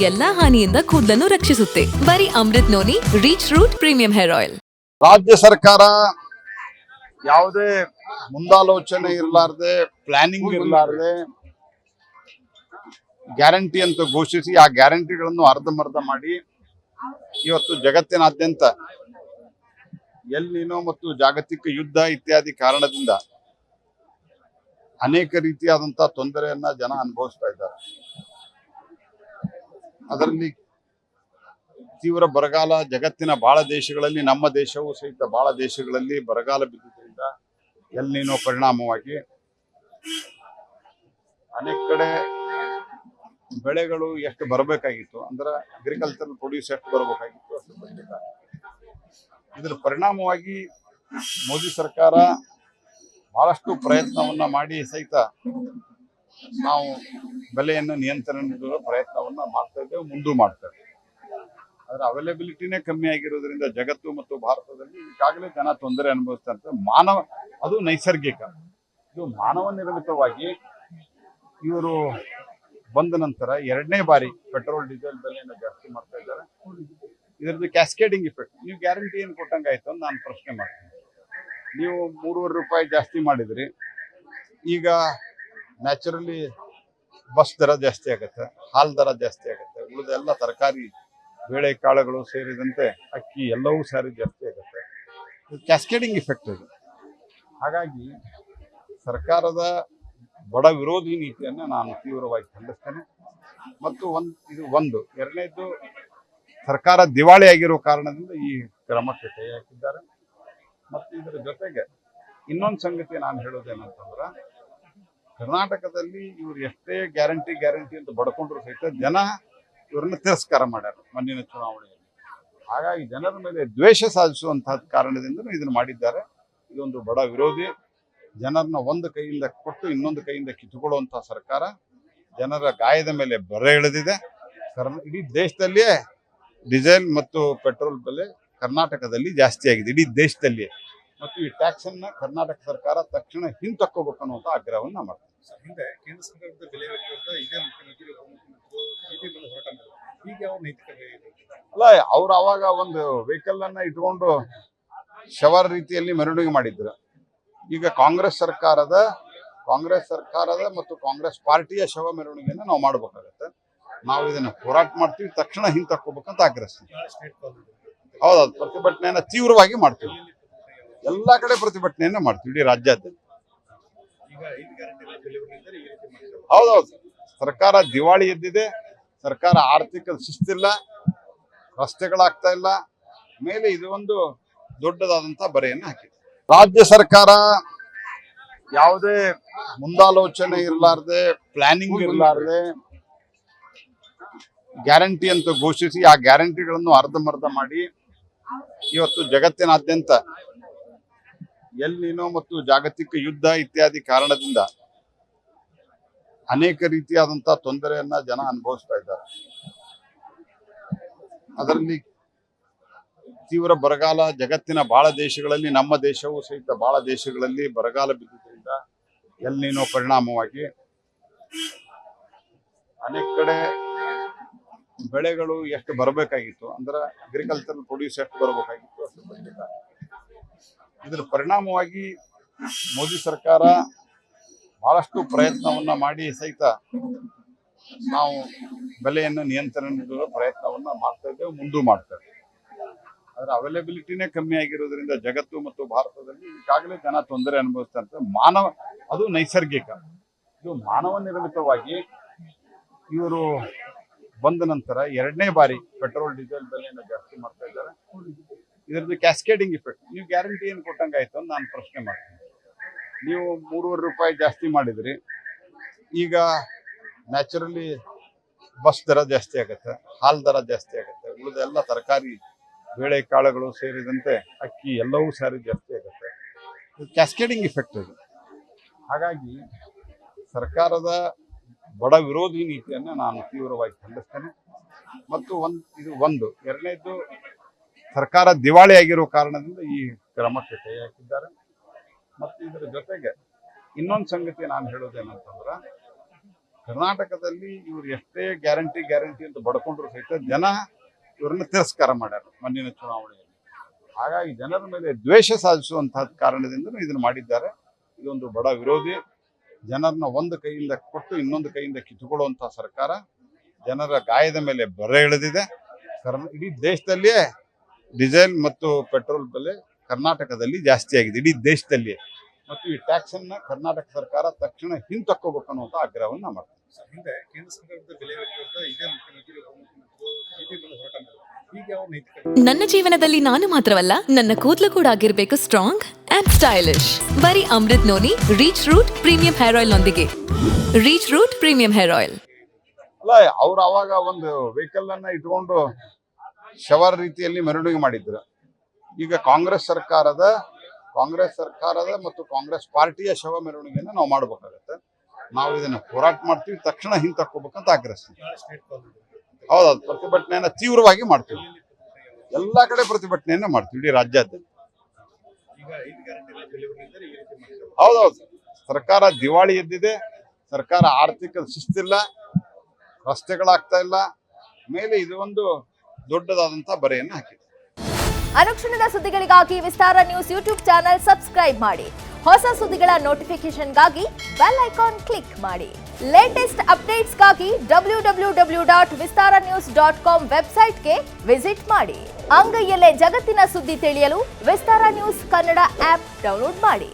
ಎಲ್ಲಾ ಹಾನಿಯಿಂದ ಕೂದಲನ್ನು ರಕ್ಷಿಸುತ್ತೆ. ಬರೀ Amrit noni reach root premium hair oil. ರಾಜ್ಯ ಸರ್ಕಾರ ಯಾವುದೇ ಮುಂದಾಲೋಚನೆ ಇರಲಾರದೆ ಪ್ಲಾನಿಂಗ್ ಇರಲಾರದೆ ಗ್ಯಾರಂಟಿ ಅಂತ ಘೋಷಿಸಿ ಆ ಗ್ಯಾರಂಟಿಗಳನ್ನು ಅರ್ಧಮರ್ಧ ಮಾಡಿ ಇವತ್ತು ಜಗತ್ತಿನಾದ್ಯಂತ ಎಲ್ನಿನೋ ಮತ್ತು ಜಾಗತಿಕ ಯುದ್ಧ ಇತ್ಯಾದಿ ಕಾರಣದಿಂದ ಅನೇಕ ರೀತಿಯಾದಂತಹ ತೊಂದರೆಯನ್ನ ಜನ ಅನುಭವಿಸ್ತಾ ಇದ್ದಾರೆ. ಅದರಲ್ಲಿ ತೀವ್ರ ಬರಗಾಲ ಜಗತ್ತಿನ ಬಹಳ ದೇಶಗಳಲ್ಲಿ, ನಮ್ಮ ದೇಶವೂ ಸಹಿತ ಬಹಳ ದೇಶಗಳಲ್ಲಿ ಬರಗಾಲ ಬಿದ್ದಿದ್ದರಿಂದ ಎಲ್ನಿನೋ ಪರಿಣಾಮವಾಗಿ ಅನೇಕ ಕಡೆ ಬೆಳೆಗಳು ಎಷ್ಟು ಬರಬೇಕಾಗಿತ್ತು, ಅಂದ್ರೆ ಅಗ್ರಿಕಲ್ಚರಲ್ ಪ್ರೊಡ್ಯೂಸ್ ಎಷ್ಟು ಬರಬೇಕಾಗಿತ್ತು ಅಷ್ಟು ಬರಲಿಲ್ಲ. ಇದರ ಪರಿಣಾಮವಾಗಿ ಮೋದಿ ಸರ್ಕಾರ ಬಹಳಷ್ಟು ಪ್ರಯತ್ನವನ್ನ ಮಾಡಿ ಸಹಿತ ನಾವು ಬೆಲೆಯನ್ನು ನಿಯಂತ್ರಣ ಪ್ರಯತ್ನವನ್ನ ಮಾಡ್ತಾ ಇದ್ದೇವೆ, ಮುಂದೂ ಮಾಡ್ತೇವೆ. ಅದರ ಅವೈಲೇಬಿಲಿಟಿನೇ ಕಮ್ಮಿ ಆಗಿರೋದ್ರಿಂದ ಜಗತ್ತು ಮತ್ತು ಭಾರತದಲ್ಲಿ ಈಗಾಗಲೇ ಜನ ತೊಂದರೆ ಅನುಭವಿಸ್ತಾರೆ. ಅದು ನೈಸರ್ಗಿಕ, ಇದು ಮಾನವ ನಿರ್ಮಿತವಾಗಿ ಇವರು ಬಂದ ನಂತರ ಎರಡನೇ ಬಾರಿ ಪೆಟ್ರೋಲ್ ಡೀಸೆಲ್ ಬೆಲೆಯನ್ನು ಜಾಸ್ತಿ ಮಾಡ್ತಾ ಇದ್ದಾರೆ. ಇದರದ್ದು ಕ್ಯಾಸ್ಕೇಡಿಂಗ್ ಇಫೆಕ್ಟ್. ನೀವು ಗ್ಯಾರಂಟಿ ಏನು ಕೊಟ್ಟಂಗಾಯ್ತು ಅಂತ ನಾನು ಪ್ರಶ್ನೆ ಮಾಡ್ತೀನಿ. ನೀವು 3.5 ರೂಪಾಯಿ ಜಾಸ್ತಿ ಮಾಡಿದ್ರಿ, ಈಗ ನ್ಯಾಚುರಲಿ ಬಸ್ ದರ ಜಾಸ್ತಿ ಆಗುತ್ತೆ, ಹಾಲ್ ದರ ಜಾಸ್ತಿ ಆಗುತ್ತೆ, ಉಳಿದ ಎಲ್ಲ ತರಕಾರಿ ಬೇಳೆ ಕಾಳುಗಳು ಸೇರಿದಂತೆ ಅಕ್ಕಿ ಎಲ್ಲವೂ ಸಾರಿ ಜಾಸ್ತಿ ಆಗುತ್ತೆ. ಕ್ಯಾಸ್ಕೇಡಿಂಗ್ ಇಫೆಕ್ಟ್ ಇದು. ಹಾಗಾಗಿ ಸರ್ಕಾರದ ಬಡ ವಿರೋಧಿ ನೀತಿಯನ್ನು ನಾನು ತೀವ್ರವಾಗಿ ಖಂಡಿಸ್ತೇನೆ. ಮತ್ತು ಇದು ಎರಡನೇದು, ಸರ್ಕಾರ ದಿವಾಳಿ ಆಗಿರೋ ಕಾರಣದಿಂದ ಈ ಕ್ರಮಕ್ಕೆ ಕೈ ಹಾಕಿದ್ದಾರೆ. ಮತ್ತು ಇದರ ಜೊತೆಗೆ ಇನ್ನೊಂದು ಸಂಗತಿ ನಾನು ಹೇಳೋದೇನಂತಂದ್ರೆ, ಕರ್ನಾಟಕದಲ್ಲಿ ಇವರು ಎಷ್ಟೇ ಗ್ಯಾರಂಟಿ ಅಂತ ಬಡ್ಕೊಂಡ್ರು ಸಹಿತ ಜನ ಇವರನ್ನ ತಿರಸ್ಕಾರ ಮಾಡ್ಯಾರ ಮುಂದಿನ ಚುನಾವಣೆಯಲ್ಲಿ. ಹಾಗಾಗಿ ಜನರ ಮೇಲೆ ದ್ವೇಷ ಸಾಧಿಸುವಂತಹ ಕಾರಣದಿಂದ ಇದನ್ನು ಮಾಡಿದ್ದಾರೆ. ಇದೊಂದು ಬಡ ವಿರೋಧಿ, ಜನರನ್ನ ಒಂದು ಕೈಯಿಂದ ಕೊಟ್ಟು ಇನ್ನೊಂದು ಕೈಯಿಂದ ಕಿತ್ತುಕೊಳ್ಳುವಂತಹ ಸರ್ಕಾರ. ಜನರ ಗಾಯದ ಮೇಲೆ ಬರೆ ಎಳೆದಿದೆ. ಇಡೀ ದೇಶದಲ್ಲಿಯೇ ಡೀಸೆಲ್ ಮತ್ತು ಪೆಟ್ರೋಲ್ ಬೆಲೆ ಕರ್ನಾಟಕದಲ್ಲಿ ಜಾಸ್ತಿ ಆಗಿದೆ, ಇಡೀ ದೇಶದಲ್ಲಿಯೇ. ಮತ್ತು ಈ ಟ್ಯಾಕ್ಸ್ ಅನ್ನ ಕರ್ನಾಟಕ ಸರ್ಕಾರ ತಕ್ಷಣ ಹಿಂತಕ್ಕೋಬೇಕು ಅನ್ನುವಂಥ ಆಗ್ರಹವನ್ನ ಮಾಡ್ತಾರೆ. ಹಿಂದೆ ಕೇಂದ್ರ ಸರ್ಕಾರದ ಬೆಲೆ ಇದೇ ಮುಖ್ಯಮಂತ್ರಿ ಈಗ ಯಾವ ನೈತಿಕತೆ ಅಲ್ಲ, ಅವ್ರು ಅವಾಗ ಒಂದು ವೆಹಿಕಲ್ ಅನ್ನ ಇಟ್ಕೊಂಡು ಶವರ ರೀತಿಯಲ್ಲಿ ಮೆರವಣಿಗೆ ಮಾಡಿದ್ರು. ಈಗ ಕಾಂಗ್ರೆಸ್ ಸರ್ಕಾರದ ಮತ್ತು ಕಾಂಗ್ರೆಸ್ ಪಾರ್ಟಿಯ ಶವ ಮೆರವಣಿಗೆಯನ್ನು ನಾವು ಮಾಡಬೇಕಾಗತ್ತೆ. ನಾವು ಇದನ್ನ ಹೋರಾಟ ಮಾಡ್ತೀವಿ, ತಕ್ಷಣ ಹಿಂತಕ್ಕೋಬೇಕಂತ ಆಗ್ರಹಿಸ್ತೀವಿ. ಹೌದೌದು, ಪ್ರತಿಭಟನೆಯನ್ನ ತೀವ್ರವಾಗಿ ಮಾಡ್ತೀವಿ. ಎಲ್ಲಾ ಕಡೆ ಪ್ರತಿಭಟನೆಯನ್ನ ಮಾಡ್ತೀವಿ, ಇಡೀ ರಾಜ್ಯಾದ್ಯಂತ. ಹೌದೌದು, ಸರ್ಕಾರ ದಿವಾಳಿ ಎದ್ದಿದೆ, ಸರ್ಕಾರ ಆರ್ಥಿಕ ಶಿಸ್ತಿಲ್ಲ, ರಸ್ತೆಗಳಾಗ್ತಾ ಇಲ್ಲ, ಮೇಲೆ ಇದು ಒಂದು ದೊಡ್ಡದಾದಂತ ಬರೆಯನ್ನು ಹಾಕಿದೆ. ರಾಜ್ಯ ಸರ್ಕಾರ ಯಾವುದೇ ಮುಂದಾಲೋಚನೆ ಇರಲಾರದೆ ಪ್ಲಾನಿಂಗ್ ಇರಲಾರದೆ ಗ್ಯಾರಂಟಿ ಅಂತ ಘೋಷಿಸಿ ಆ ಗ್ಯಾರಂಟಿಗಳನ್ನು ಅರ್ಧಮರ್ಧ ಮಾಡಿ ಇವತ್ತು ಜಗತ್ತಿನಾದ್ಯಂತ ಎಲ್ನಿನೋ ಮತ್ತು ಜಾಗತಿಕ ಯುದ್ಧ ಇತ್ಯಾದಿ ಕಾರಣದಿಂದ ಅನೇಕ ರೀತಿಯಾದಂತಹ ತೊಂದರೆಯನ್ನ ಜನ ಅನುಭವಿಸ್ತಾ ಇದ್ದಾರೆ. ಅದರಲ್ಲಿ ತೀವ್ರ ಬರಗಾಲ ಜಗತ್ತಿನ ಬಹಳ ದೇಶಗಳಲ್ಲಿ, ನಮ್ಮ ದೇಶವೂ ಸಹಿತ ಬಹಳ ದೇಶಗಳಲ್ಲಿ ಬರಗಾಲ ಬಿದ್ದಿದ್ದರಿಂದ ಎಲ್ನಿನೋ ಪರಿಣಾಮವಾಗಿ ಅನೇಕ ಕಡೆ ಬೆಳೆಗಳು ಎಷ್ಟು ಬರಬೇಕಾಗಿತ್ತು, ಅಂದ್ರೆ ಅಗ್ರಿಕಲ್ಚರಲ್ ಪ್ರೊಡ್ಯೂಸ್ ಎಷ್ಟು ಬರಬೇಕಾಗಿತ್ತು ಅಷ್ಟು ಬರಲಿಲ್ಲ. ಇದರ ಪರಿಣಾಮವಾಗಿ ಮೋದಿ ಸರ್ಕಾರ ಬಹಳಷ್ಟು ಪ್ರಯತ್ನವನ್ನ ಮಾಡಿ ಸಹಿತ ನಾವು ಬೆಲೆಯನ್ನು ನಿಯಂತ್ರಣ ಪ್ರಯತ್ನವನ್ನ ಮಾಡ್ತಾ ಇದ್ದೇವೆ, ಮುಂದೂ ಮಾಡ್ತೇವೆ. ಅದರ ಅವೈಲೇಬಿಲಿಟಿನೇ ಕಮ್ಮಿ ಆಗಿರೋದ್ರಿಂದ ಜಗತ್ತು ಮತ್ತು ಭಾರತದಲ್ಲಿ ಈಗಾಗಲೇ ಜನ ತೊಂದರೆ ಅನುಭವಿಸ್ತಾರೆ. ಅದು ನೈಸರ್ಗಿಕ, ಇದು ಮಾನವ ನಿರ್ಮಿತವಾಗಿ ಇವರು ಬಂದ ನಂತರ ಎರಡನೇ ಬಾರಿ ಪೆಟ್ರೋಲ್ ಡೀಸೆಲ್ ಬೆಲೆಯನ್ನು ಜಾಸ್ತಿ ಮಾಡ್ತಾ ಇದ್ದಾರೆ. ಇದರದ್ದು ಕ್ಯಾಸ್ಕೇಡಿಂಗ್ ಇಫೆಕ್ಟ್. ನೀವು ಗ್ಯಾರಂಟಿ ಏನು ಕೊಟ್ಟಂಗಾಯ್ತು ಅಂತ ನಾನು ಪ್ರಶ್ನೆ ಮಾಡ್ತೀನಿ. ನೀವು 3.5 ರೂಪಾಯಿ ಜಾಸ್ತಿ ಮಾಡಿದ್ರಿ, ಈಗ ನ್ಯಾಚುರಲಿ ಬಸ್ ದರ ಜಾಸ್ತಿ ಆಗುತ್ತೆ, ಹಾಲ್ ದರ ಜಾಸ್ತಿ ಆಗುತ್ತೆ, ಉಳಿದ ಎಲ್ಲ ತರಕಾರಿ ಬೇಳೆ ಕಾಳುಗಳು ಸೇರಿದಂತೆ ಅಕ್ಕಿ ಎಲ್ಲವೂ ಸಾರಿ ಜಾಸ್ತಿ ಆಗುತ್ತೆ. ಕ್ಯಾಸ್ಕೇಡಿಂಗ್ ಇಫೆಕ್ಟ್ ಇದು. ಹಾಗಾಗಿ ಸರ್ಕಾರದ ಬಡ ವಿರೋಧಿ ನೀತಿಯನ್ನು ನಾನು ತೀವ್ರವಾಗಿ ಖಂಡಿಸ್ತೇನೆ. ಮತ್ತು ಇದು ಎರಡನೇದು, ಸರ್ಕಾರ ದಿವಾಳಿ ಆಗಿರೋ ಕಾರಣದಿಂದ ಈ ಕ್ರಮಕ್ಕೆ ಕೈ ಹಾಕಿದ್ದಾರೆ. ಮತ್ತು ಇದರ ಜೊತೆಗೆ ಇನ್ನೊಂದು ಸಂಗತಿ ನಾನು ಹೇಳೋದೇನಂತಂದ್ರೆ, ಕರ್ನಾಟಕದಲ್ಲಿ ಇವ್ರು ಎಷ್ಟೇ ಗ್ಯಾರಂಟಿ ಅಂತ ಬಡ್ಕೊಂಡ್ರು ಸಹಿತ ಜನ ಇವ್ರನ್ನ ತಿರಸ್ಕಾರ ಮಾಡ್ಯಾರ ಮೊನ್ನಿನ ಚುನಾವಣೆಯಲ್ಲಿ. ಹಾಗಾಗಿ ಜನರ ಮೇಲೆ ದ್ವೇಷ ಸಾಧಿಸುವಂತಹ ಕಾರಣದಿಂದ ಇದನ್ನು ಮಾಡಿದ್ದಾರೆ. ಇದೊಂದು ಬಡ ವಿರೋಧಿ, ಜನರನ್ನ ಒಂದು ಕೈಯಿಂದ ಕೊಟ್ಟು ಇನ್ನೊಂದು ಕೈಯಿಂದ ಕಿತ್ತುಕೊಳ್ಳುವಂತಹ ಸರ್ಕಾರ. ಜನರ ಗಾಯದ ಮೇಲೆ ಬರೆ ಎಳೆದಿದೆ. ಇಡೀ ದೇಶದಲ್ಲಿಯೇ ಡೀಸೆಲ್ ಮತ್ತು ಪೆಟ್ರೋಲ್ ಬೆಲೆ ಕರ್ನಾಟಕದಲ್ಲಿ ಜಾಸ್ತಿ ಆಗಿದೆ, ಇಡೀ ದೇಶದಲ್ಲಿಯೇ. ಮತ್ತು ಈ ಟ್ಯಾಕ್ಸ್ ಅನ್ನ ಕರ್ನಾಟಕ ಸರ್ಕಾರ ತಕ್ಷಣ ಹಿಂತಕ್ಕೋಬೇಕು ಅನ್ನುವಂಥ ಆಗ್ರಹವನ್ನ ಮಾಡ್ತಾರೆ. ಹಿಂದೆ ಕೇಂದ್ರ ಸರ್ಕಾರದ ಬೆಲೆ ವಿರುದ್ಧ ಇದೇ ಮುಖ್ಯಮಂತ್ರಿ ಉಪಮುಖ್ಯಮಂತ್ರಿಗಳು ಹೋರಾಟ ಮಾಡಿದ್ರು. ಈಗ ಯಾವ ನೈತಿಕ ನನ್ನ ಜೀವನದಲ್ಲಿ ನಾನು ಮಾತ್ರವಲ್ಲ, ನನ್ನ ಕೂದಲು ಕೂಡ ಆಗಿರ್ಬೇಕು ಸ್ಟ್ರಾಂಗ್ ಅಂಡ್ ಸ್ಟೈಲಿಶ್. ಬರೀ Amrit noni reach root premium hair oil ನೊಂದಿಗೆ. Rich root premium hair oil. ಅಲ್ಲ, ಅವ್ರು ಅವಾಗ ಒಂದು ವೆಹಿಕಲ್ ಅನ್ನ ಇಟ್ಕೊಂಡು ಶವರ್ ರೀತಿಯಲ್ಲಿ ಮೆರವಣಿಗೆ ಮಾಡಿದ್ರು. ಈಗ ಕಾಂಗ್ರೆಸ್ ಸರ್ಕಾರದ ಮತ್ತು ಕಾಂಗ್ರೆಸ್ ಪಾರ್ಟಿಯ ಶವ ಮೆರವಣಿಗೆಯನ್ನು ನಾವು ಮಾಡಬೇಕಾಗತ್ತೆ. ನಾವು ಇದನ್ನ ಹೋರಾಟ ಮಾಡ್ತೀವಿ, ತಕ್ಷಣ ಹಿಂತಕ್ಕೋಬೇಕಂತ ಆಗ್ರಹಿಸ್ತೀವಿ. ಹೌದೌದು, ಪ್ರತಿಭಟನೆಯನ್ನ ತೀವ್ರವಾಗಿ ಮಾಡ್ತೀವಿ. ಎಲ್ಲಾ ಕಡೆ ಪ್ರತಿಭಟನೆಯನ್ನ ಮಾಡ್ತೀವಿ, ಇಡೀ ರಾಜ್ಯಾದ್ಯಂತ. ಈಗ 5 ಗ್ಯಾರಂಟಿ ಬೆಲೆ ವಿರುದ್ಧ ಈ ರೀತಿ ಮಾಡ್ತಾರೆ. ಹೌದೌದು, ಸರ್ಕಾರ ದಿವಾಳಿ ಎದ್ದಿದೆ. ಸರ್ಕಾರ ಆರ್ಥಿಕ ಶಿಸ್ತಿಲ್ಲ, ರಸ್ತೆಗಳಾಗ್ತಾ ಇಲ್ಲ. ಮೇಲೆ ಇದು ಒಂದು ದೊಡ್ಡದಾದಂತಹ ಬರೆಯನ್ನು ಹಾಕಿದೆ. ಅನುಕ್ಷಣದ ಸುದ್ದಿಗಳಿಗಾಗಿ ವಿಸ್ತಾರ ನ್ಯೂಸ್ ಯೂಟ್ಯೂಬ್ ಚಾನೆಲ್ ಸಬ್ಸ್ಕ್ರೈಬ್ ಮಾಡಿ. ಹೊಸ ಸುದ್ದಿಗಳ ನೋಟಿಫಿಕೇಶನ್ಗಾಗಿ ಬೆಲ್ ಐಕಾನ್ ಕ್ಲಿಕ್ ಮಾಡಿ. ಲೇಟೆಸ್ಟ್ ಅಪ್ಡೇಟ್ಸ್ಗಾಗಿ www.vistaranews.com ವೆಬ್ಸೈಟ್ಗೆ ವಿಸಿಟ್ ಮಾಡಿ. ಅಂಗೈಯಲ್ಲೇ ಜಗತ್ತಿನ ಸುದ್ದಿ ತಿಳಿಯಲು ವಿಸ್ತಾರ ನ್ಯೂಸ್ ಕನ್ನಡ ಆಪ್ ಡೌನ್ಲೋಡ್ ಮಾಡಿ.